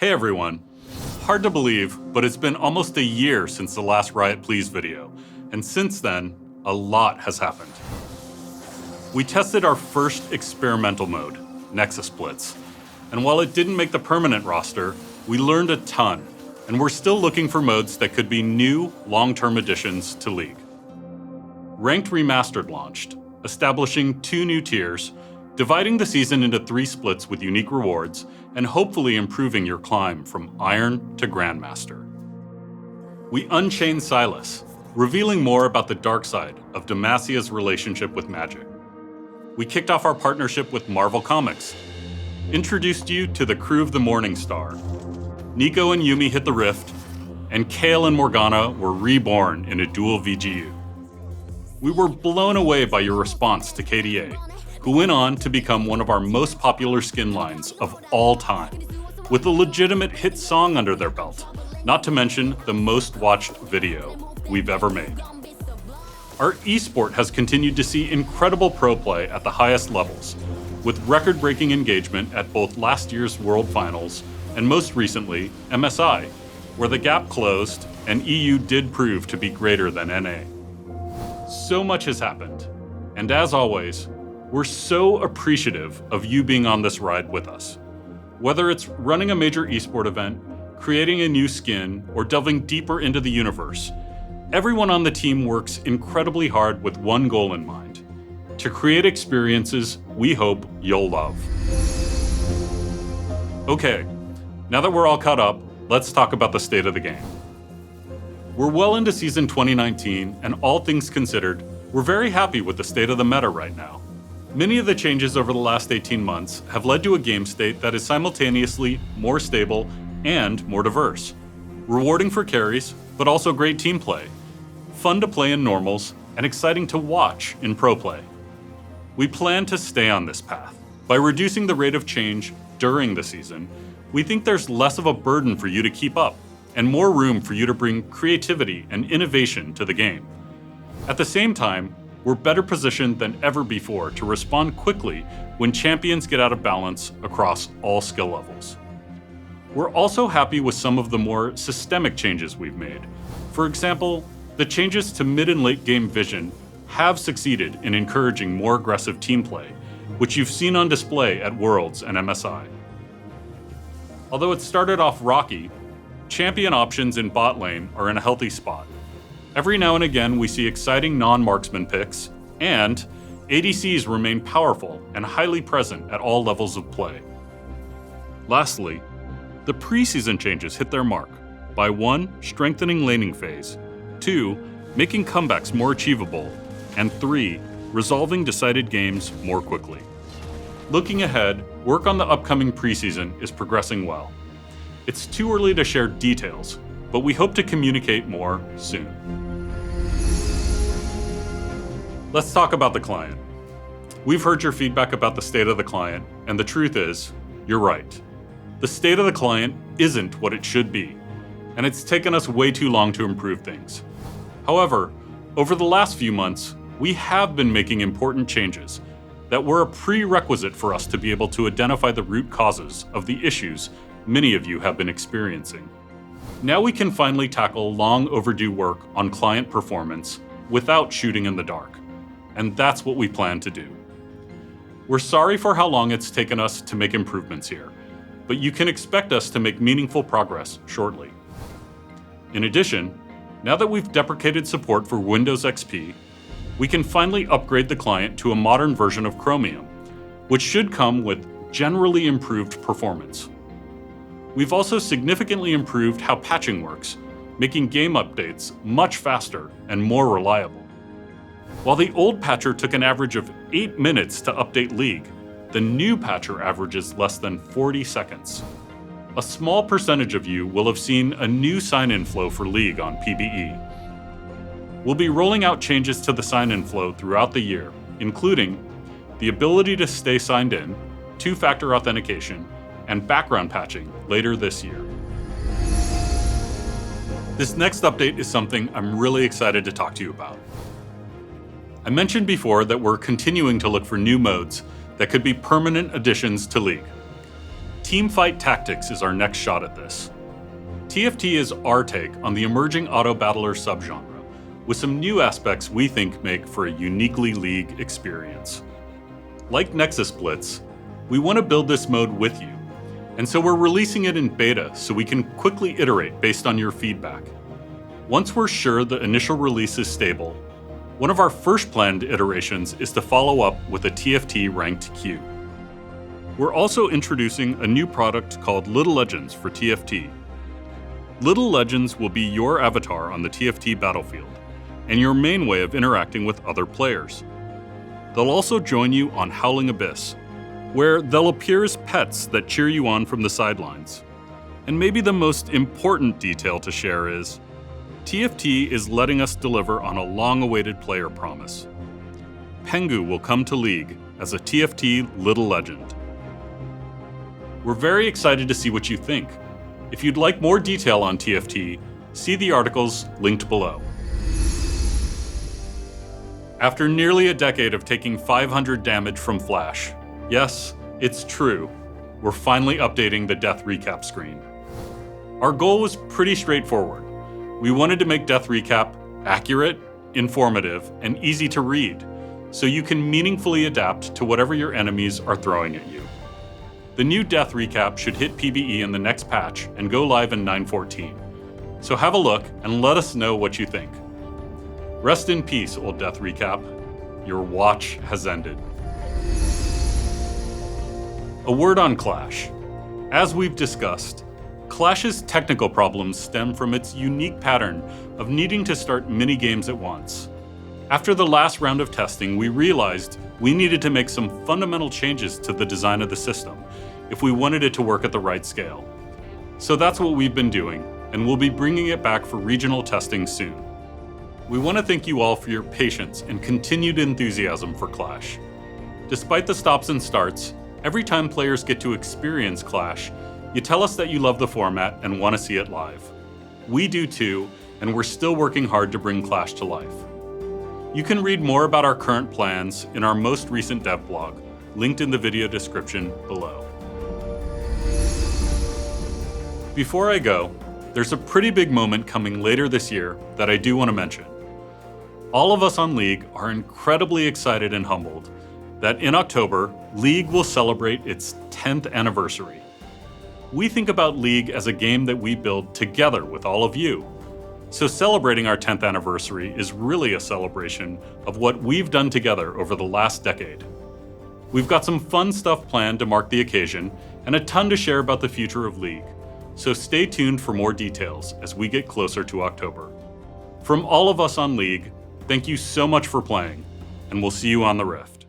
Hey everyone. Hard to believe, but it's been almost a year since the last Riot Please video, and since then, a lot has happened. We tested our first experimental mode, Nexus Blitz, and while it didn't make the permanent roster, we learned a ton, and we're still looking for modes that could be new, long-term additions to League. Ranked Remastered launched, establishing 2 new tiers, dividing the season into 3 splits with unique rewards, and hopefully improving your climb from Iron to Grandmaster. We unchained Silas, revealing more about the dark side of Demacia's relationship with magic. We kicked off our partnership with Marvel Comics, introduced you to the crew of the Morning Star. Nico and Yumi hit the rift, and Kale and Morgana were reborn in a dual VGU. We were blown away by your response to KDA, who went on to become one of our most popular skin lines of all time, with a legitimate hit song under their belt, not to mention the most watched video we've ever made. Our esport has continued to see incredible pro play at the highest levels, with record-breaking engagement at both last year's World Finals and most recently, MSI, where the gap closed and EU did prove to be greater than NA. So much has happened, and as always, we're so appreciative of you being on this ride with us. Whether it's running a major esport event, creating a new skin, or delving deeper into the universe, everyone on the team works incredibly hard with one goal in mind: to create experiences we hope you'll love. Okay, now that we're all caught up, let's talk about the state of the game. We're well into season 2019, and all things considered, we're very happy with the state of the meta right now. Many of the changes over the last 18 months have led to a game state that is simultaneously more stable and more diverse. Rewarding for carries, but also great team play. Fun to play in normals, and exciting to watch in pro play. We plan to stay on this path. By reducing the rate of change during the season, we think there's less of a burden for you to keep up, and more room for you to bring creativity and innovation to the game. At the same time, we're better positioned than ever before to respond quickly when champions get out of balance across all skill levels. We're also happy with some of the more systemic changes we've made. For example, the changes to mid and late game vision have succeeded in encouraging more aggressive team play, which you've seen on display at Worlds and MSI. Although it started off rocky, champion options in bot lane are in a healthy spot. Every now and again, we see exciting non-marksman picks, and ADCs remain powerful and highly present at all levels of play. Lastly, the preseason changes hit their mark by 1. Strengthening laning phase, 2. Making comebacks more achievable, and 3. Resolving decided games more quickly. Looking ahead, work on the upcoming preseason is progressing well. It's too early to share details, but we hope to communicate more soon. Let's talk about the client. We've heard your feedback about the state of the client, and the truth is, you're right. The state of the client isn't what it should be, and it's taken us way too long to improve things. However, over the last few months, we have been making important changes that were a prerequisite for us to be able to identify the root causes of the issues many of you have been experiencing. Now we can finally tackle long overdue work on client performance without shooting in the dark, and that's what we plan to do. We're sorry for how long it's taken us to make improvements here, but you can expect us to make meaningful progress shortly. In addition, now that we've deprecated support for Windows XP, we can finally upgrade the client to a modern version of Chromium, which should come with generally improved performance. We've also significantly improved how patching works, making game updates much faster and more reliable. While the old patcher took an average of 8 minutes to update League, the new patcher averages less than 40 seconds. A small percentage of you will have seen a new sign-in flow for League on PBE. We'll be rolling out changes to the sign-in flow throughout the year, including the ability to stay signed in, 2-factor authentication, and background patching later this year. This next update is something I'm really excited to talk to you about. I mentioned before that we're continuing to look for new modes that could be permanent additions to League. Teamfight Tactics is our next shot at this. TFT is our take on the emerging auto-battler subgenre, with some new aspects we think make for a uniquely League experience. Like Nexus Blitz, we want to build this mode with you, and so we're releasing it in beta so we can quickly iterate based on your feedback. Once we're sure the initial release is stable, one of our first planned iterations is to follow up with a TFT ranked queue. We're also introducing a new product called Little Legends for TFT. Little Legends will be your avatar on the TFT battlefield, and your main way of interacting with other players. They'll also join you on Howling Abyss, where they'll appear as pets that cheer you on from the sidelines. And maybe the most important detail to share is, TFT is letting us deliver on a long-awaited player promise. Pengu will come to League as a TFT Little Legend. We're very excited to see what you think. If you'd like more detail on TFT, see the articles linked below. After nearly a decade of taking 500 damage from Flash, yes, it's true, we're finally updating the death recap screen. Our goal was pretty straightforward. We wanted to make death recap accurate, informative, and easy to read, so you can meaningfully adapt to whatever your enemies are throwing at you. The new death recap should hit PvE in the next patch and go live in 9.14. So have a look and let us know what you think. Rest in peace, old death recap. Your watch has ended. A word on Clash. As we've discussed, Clash's technical problems stem from its unique pattern of needing to start many games at once. After the last round of testing, we realized we needed to make some fundamental changes to the design of the system if we wanted it to work at the right scale. So that's what we've been doing, and we'll be bringing it back for regional testing soon. We want to thank you all for your patience and continued enthusiasm for Clash. Despite the stops and starts, every time players get to experience Clash, you tell us that you love the format and want to see it live. We do too, and we're still working hard to bring Clash to life. You can read more about our current plans in our most recent dev blog, linked in the video description below. Before I go, there's a pretty big moment coming later this year that I do want to mention. All of us on League are incredibly excited and humbled that in October, League will celebrate its 10th anniversary. We think about League as a game that we build together with all of you. So celebrating our 10th anniversary is really a celebration of what we've done together over the last decade. We've got some fun stuff planned to mark the occasion and a ton to share about the future of League. So stay tuned for more details as we get closer to October. From all of us on League, thank you so much for playing, and we'll see you on the Rift.